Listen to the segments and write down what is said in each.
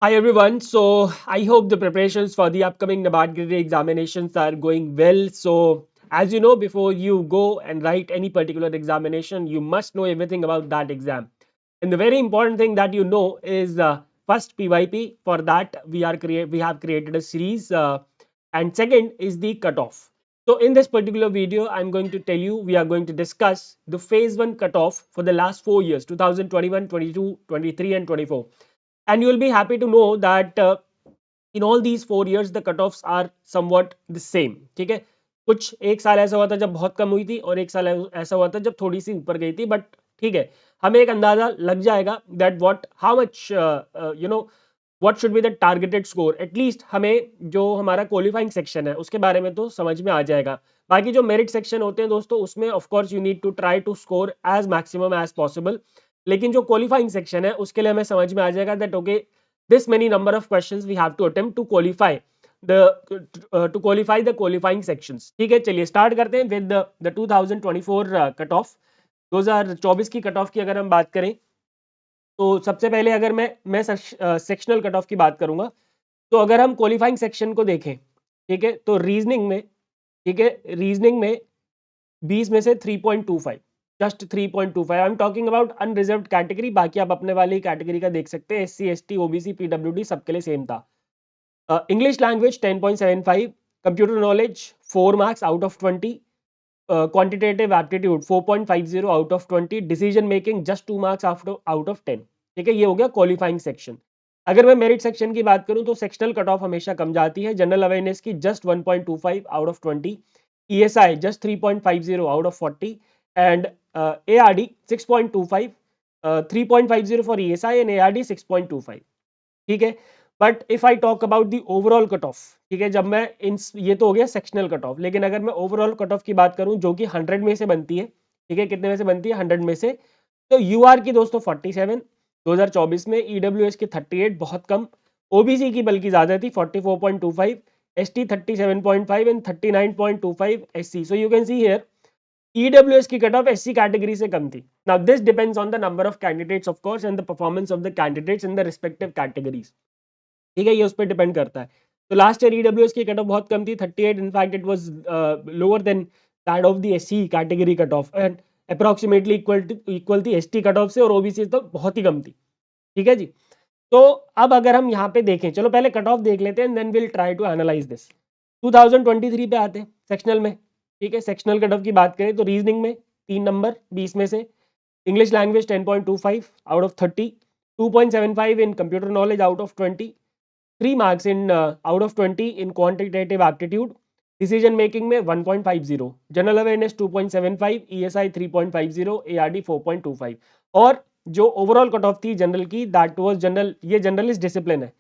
Hi everyone. So I hope the preparations for the upcoming NABARD grade examinations are going well. So as you know, before you go and write any particular examination, you must know everything about that exam. And the very important thing that you know is first PYP. For that we have created a series, and second is the cutoff. So in this particular video, I'm going to tell you we are going to discuss the phase 1 cutoff for the last 4 years 2021, 22, 23 and 24, and you will be happy to know that in all these 4 years the cutoffs are somewhat the same. ठीक है, कुछ एक साल ऐसा हुआ था जब बहुत कम हुई थी और एक साल ऐसा हुआ था जब थोड़ी सी ऊपर गई थी, बट ठीक है, हमें एक अंदाजा लग जाएगा that what how much you know what should be the targeted score. At least हमें जो हमारा क्वालिफाइंग सेक्शन है उसके बारे में तो समझ में आ जाएगा। बाकी जो मेरिट सेक्शन होते हैं दोस्तों, उसमें of course you need to try to score as maximum as possible, लेकिन जो क्वालिफाइंग सेक्शन है उसके लिए हमें समझ में आ जाएगा that okay this many number of questions we have to attempt to qualify the qualifying sections। ठीक है, चलिए स्टार्ट करते हैं विद द 2024 कट ऑफ। 2024 की कट ऑफ की अगर हम बात करें तो सबसे पहले अगर मैं सेक्शनल कट ऑफ की बात करूंगा, तो अगर हम क्वालिफाइंग सेक्शन को देखें, ठीक है, तो रीजनिंग में, ठीक है, रीजनिंग में 20 में से 3.25, just 3.25। I am talking about unreserved category, बाकी आप अपने वाली कैटेगरी का देख सकते हैं, एससी एसटी ओबीसी पीडब्ल्यूडी सबके लिए सेम था। English language 10.75, computer knowledge 4 marks out of 20, quantitative aptitude 4.50 out of 20, decision making just 2 marks out of 10। ठीक है, ये हो गया क्वालिफाइंग सेक्शन। अगर मैं मेरिट सेक्शन की बात करूं तो सेक्शनल कट ऑफ हमेशा कम जाती है। जनरल अवेयरनेस की just 1.25 out of 20, ESI just 3.50 out of 40, and ARD 6.25, 3.50 for ESI and ARD 6.25। ठीक है, but if I talk about the overall cut off, ठीक है, जब मैं इन ये तो हो गया सेक्शनल कट ऑफ, लेकिन अगर मैं ओवरऑल कट ऑफ की बात करूं जो कि 100 में से बनती है, ठीक है, कितने में से बनती है 100 में से, तो यूआर की दोस्तों 47 2024 में, ईडब्ल्यूएस की 38 बहुत कम, ओबीसी की बल्कि ज्यादा थी 44.25, ST 37.5 and 39.25 SC. So you can see here EWS की कट ऑफ एससी कैटेगरी से कम थी। Now this depends on the number of candidates of course and the performance of the candidates in the respective categories. ठीक है, ये उस पर depend करता है। तो लास्ट ईयर ईडब्ल्यूएस की कट ऑफ बहुत कम थी 38, in fact it was lower than that of the SC category cut off, and approximately equal थी एसटी कट ऑफ से, और ओबीसी तो बहुत ही कम थी। ठीक है जी। तो अब अगर हम यहाँ पे देखें, चलो पहले कट ऑफ देख लेते हैं, then will try to analyse this. 2023 पे आते हैं सेक्शनल में। ठीक है, सेक्शनल कट ऑफ की बात करें तो रीजनिंग में 3 नंबर 20 में से, English language 10.25 out of 30, 2.75 in computer knowledge out of 20, 3 marks in out of 20 in quantitative aptitude, decision making में 1.50, जनरल अवेयरनेस 2.75, ईएसआई 3.50, एआरडी 4.25। और जो ओवरऑल कट ऑफ थी जनरल की, दैट वाज जनरल, ये generalist discipline है,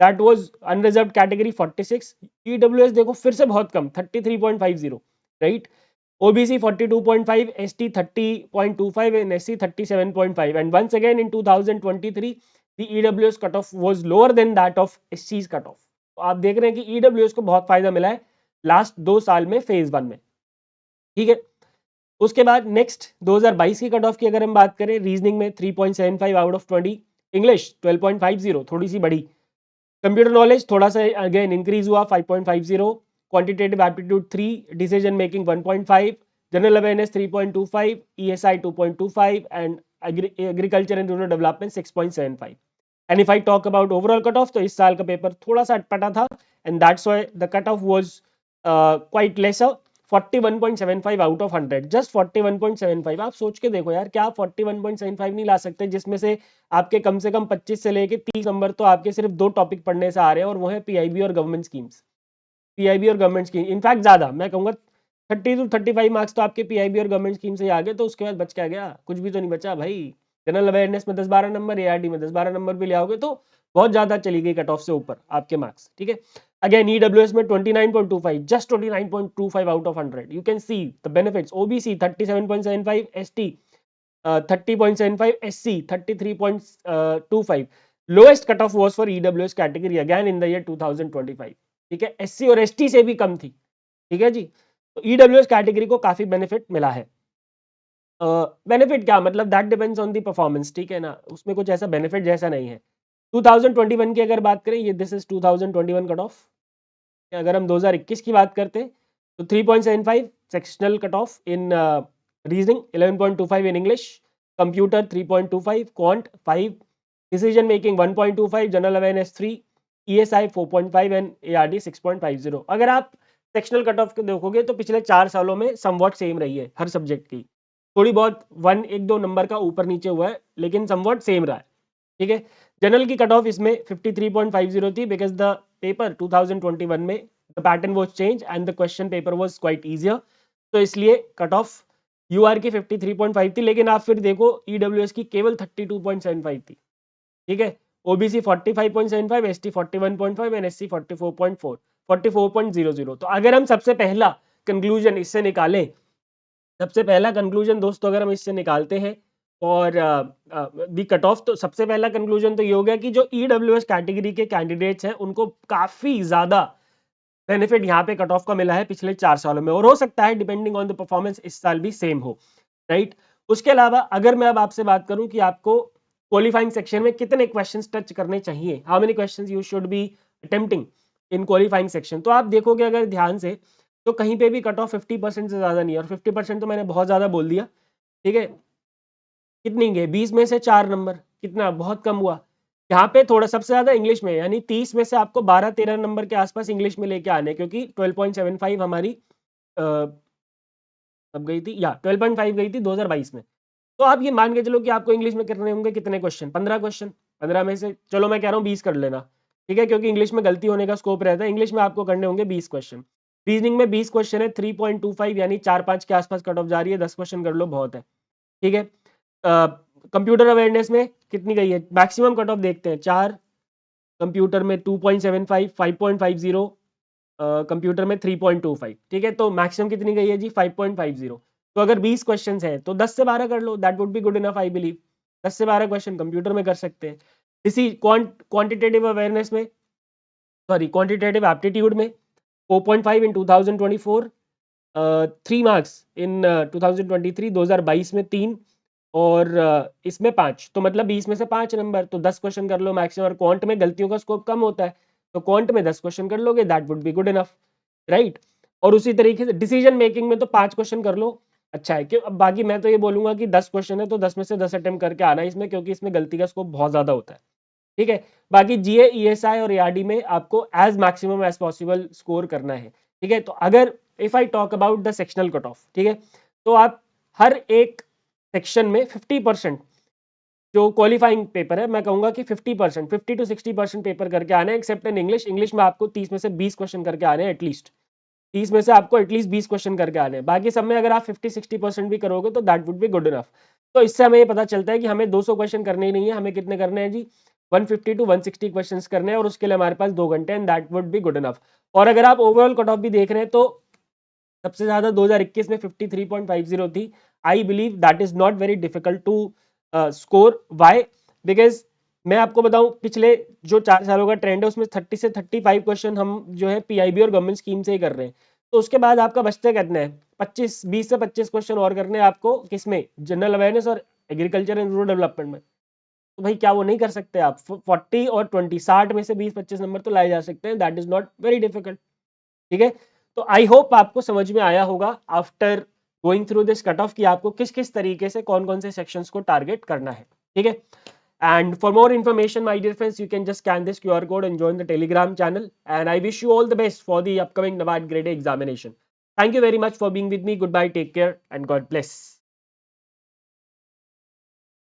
that was unreserved category 46, EWS देखो फिर से बहुत कम 33.50, right, OBC 42.5, ST 30.25 and SC 37.5, and once again in 2023 the EWS cutoff was lower than that of SC's cutoff। तो आप देख रहे हैं कि EWS को बहुत फायदा मिला है लास्ट 2 साल में फेज 1 में। ठीक है, उसके बाद नेक्स्ट 2022 की कट ऑफ की अगर हम बात करें, रीजनिंग में 3.75 आउट ऑफ 20, इंग्लिश 12.50 थोड़ी सी बढ़ी, कंप्यूटर नॉलेज थोड़ा सा अगेन इंक्रीज हुआ 5.50, quantitative aptitude 3, decision making 1.5, general awareness 3.25, ESI 2.25 and agriculture and rural development 6.75। And if I talk about overall cut off, तो इस साल का पेपर थोड़ा सा अटपटा था, and that's why the cut off was quite lesser, 41.75 out of 100, just 41.75। आप सोच के देखो यार, क्या आप 41.75 नहीं ला सकते, जिसमें से कम 25 से लेके 30 नंबर तो आपके सिर्फ 2 टॉपिक पढ़ने से आ रहे हैं, और वो है पीआईबी और गवर्नमेंट स्कीम्स। पीआईबी और गवर्नमेंट स्कीम, इनफैक्ट ज्यादा मैं कहूंगा 30 to 35 मार्क्स तो आपके पीआईबी और गवर्नमेंट स्कीम से ही आ गए, तो उसके बाद बच क्या गया, कुछ भी तो नहीं बचा भाई। जनरल अवेयरनेस में 10-12 नंबर, एआरडी में 10-12 नंबर भी ले आओगे तो बहुत ज्यादा चली गई कट ऑफ से ऊपर आपके मार्क्स। ठीक है, अगेन ईडब्ल्यूएस में 29.25, just 29.25 out of 100, you can see the benefits. OBC 37.75, ST 30.75, SC 33.25। Lowest cut off was for EWS category again in the year 2025। ठीक है, एससी और एसटी से भी कम थी। ठीक है जी, तो ईडब्ल्यूएस कैटेगरी को काफी बेनिफिट मिला है। बेनिफिट क्या मतलब, that depends on the performance. ठीक है ना, उसमें कुछ ऐसा बेनिफिट जैसा नहीं है। 2021 की अगर बात करें, ये दिस इज 2021 कट ऑफ। अगर हम 2021 की बात करते हैं तो 3.75 sectional cut of in reasoning, 11.25 in English, computer 3.25, quant 5, decision making 1.25, general awareness 3, ESI 4.5 and ARD 6.50। अगर आप सेक्शनल कट ऑफ को देखोगे तो पिछले 4 सालों में समवॉट सेम रही है हर सब्जेक्ट की, थोड़ी बहुत 1-1-2 नंबर का ऊपर नीचे हुआ है लेकिन समवॉट सेम रहा है। ठीक है, जनरल की कट ऑफ इसमें 53.50 थी बिकॉज द पेपर 2021 में the pattern was change and the question paper was quite easier, तो इसलिए कट ऑफ यूआर की 53.5 थी। लेकिन आप फिर देखो ईडब्ल्यूएस की केवल 32.75 थी। ठीक है, ओबीसी 45.75, एसटी 41.5 एंड एससी 44.4, 44.00। तो अगर हम सबसे पहला कंक्लूजन इससे निकालें, सबसे पहला कंक्लूजन दोस्तों अगर हम इससे निकालते हैं और दी कट ऑफ, तो सबसे पहला कंक्लूजन तो ये हो गया कि जो ईडब्ल्यूएस कैटेगरी के कैंडिडेट्स हैं उनको काफी ज्यादा बेनिफिट यहाँ पे कट ऑफ का मिला है पिछले 4 सालों में, और हो सकता है डिपेंडिंग ऑन द परफॉर्मेंस इस साल भी सेम हो, राइट। उसके अलावा अगर मैं अब आपसे बात करूं कि आपको क्वालिफाइंग सेक्शन में कितने क्वेश्चंस टच करने चाहिए, how many questions you should be attempting in qualifying section, तो आप देखोगे अगर ध्यान से तो कहीं पे भी कट ऑफ 50% से ज्यादा नहीं है, और 50% तो मैंने बहुत ज्यादा बोल दिया। ठीक है, कितनी गए 20 में से 4 नंबर, कितना बहुत कम हुआ। यहाँ पे थोड़ा सबसे ज्यादा इंग्लिश में, यानी 30 में से आपको 12-13 नंबर के आसपास इंग्लिश में लेके आने, क्योंकि 12.75 हमारी अब गई थी या 12.5 गई थी 2022 में। तो आप ये मान के चलो कि आपको इंग्लिश में करने होंगे कितने क्वेश्चन, 15 क्वेश्चन। 15 में से चलो मैं कह रहा हूँ 20 कर लेना, ठीक है, क्योंकि इंग्लिश में गलती होने का स्कोप रहता है। इंग्लिश में आपको करने होंगे 20 क्वेश्चन, रीजनिंग में 20 क्वेश्चन है, 3.25 यानी 4-5 के आसपास कट ऑफ जा रही है, 10 क्वेश्चन कर लो बहुत है। ठीक है, कंप्यूटर अवेयरनेस में कितनी गई है, मैक्सिमम कट ऑफ देखते हैं 4, कंप्यूटर में 2.75, 5.50, कंप्यूटर में 3.25। ठीक है, तो मैक्सिमम कितनी गई है जी 5.50। तो अगर 20 क्वेश्चन है तो 10 से 12 कर लो, that would be good enough I believe. 10 से 12 क्वेश्चन कंप्यूटर में कर सकते हैं। इसी क्वांटिटेटिव अवेयरनेस में, सॉरी क्वांटिटेटिव एप्टीट्यूड में 4.5 इन 2024, 3 मार्क्स इन 2023, 2022 में 3 और इसमें 5, तो मतलब 20 में से 5 नंबर, तो 10 क्वेश्चन कर लो मैक्सिमम। और क्वांट में गलतियों का स्कोप कम होता है, तो क्वांट में 10 क्वेश्चन कर लोगे, that would be good enough, right. और उसी तरीके से डिसीजन मेकिंग में तो 5 क्वेश्चन कर लो, अच्छा है। क्यों, अब बाकी मैं तो ये बोलूंगा कि 10 क्वेश्चन है तो 10 में से 10 अटेम्प्ट करके आना इसमें, क्योंकि इसमें गलती का स्कोप बहुत ज्यादा होता है। ठीक है, बाकी जीए, ईएसआई और एआरडी में आपको as maximum as possible score करना है। ठीक है, तो अगर if I talk about the sectional cut off, ठीक है, तो आप हर एक सेक्शन में 50% जो क्वालिफाइंग पेपर है, मैं कहूंगा कि 50%, 50 to 60% पेपर करके आने, एक्सेप्ट इन इंग्लिश। इंग्लिश में आपको 30 में से 20 क्वेश्चन करके आने एटलीस्ट, 30 में से आपको एटलीस्ट 20 क्वेश्चन करके आने हैं। बाकी सब में अगर आप 50-60% भी करोगे तो that would be good enough. तो इससे हमें ये पता चलता है कि हमें 200 क्वेश्चन करने ही नहीं है, हमें कितने करने हैं जी 150 to 160 क्वेश्चंस करने हैं, और उसके लिए हमारे पास 2 घंटे, and that would be good enough. और अगर आप ओवरऑल कट ऑफ भी देख रहे हैं तो सबसे ज्यादा 2021 में 53.50 थी। I believe that is not very difficult to score, why, because मैं आपको बताऊं पिछले जो 4 सालों का ट्रेंड है उसमें 30 से 35 क्वेश्चन हम जो है पीआईबी और गवर्नमेंट स्कीम से ही कर रहे हैं। तो उसके बाद आपका बचते कितने हैं, 20 से 25 क्वेश्चन और करने हैं आपको, किसमें, जनरल अवेयरनेस और एग्रीकल्चर एंड रूरल डेवलपमेंट में। तो भाई क्या वो नहीं कर सकते आप, 40 और 20, 60 में से 20-25 नंबर तो लाए जा सकते हैं, that is not very difficult. ठीक है, तो आई होप आपको समझ में आया होगा after going through this cut off कि आपको किस किस तरीके से कौन कौन से सेक्शंस को टारगेट करना है। ठीक है, and for more information my dear friends you can just scan this QR code and join the Telegram channel, and I wish you all the best for the upcoming NABARD grade A examination. Thank you very much for being with me. Goodbye, take care, and God bless.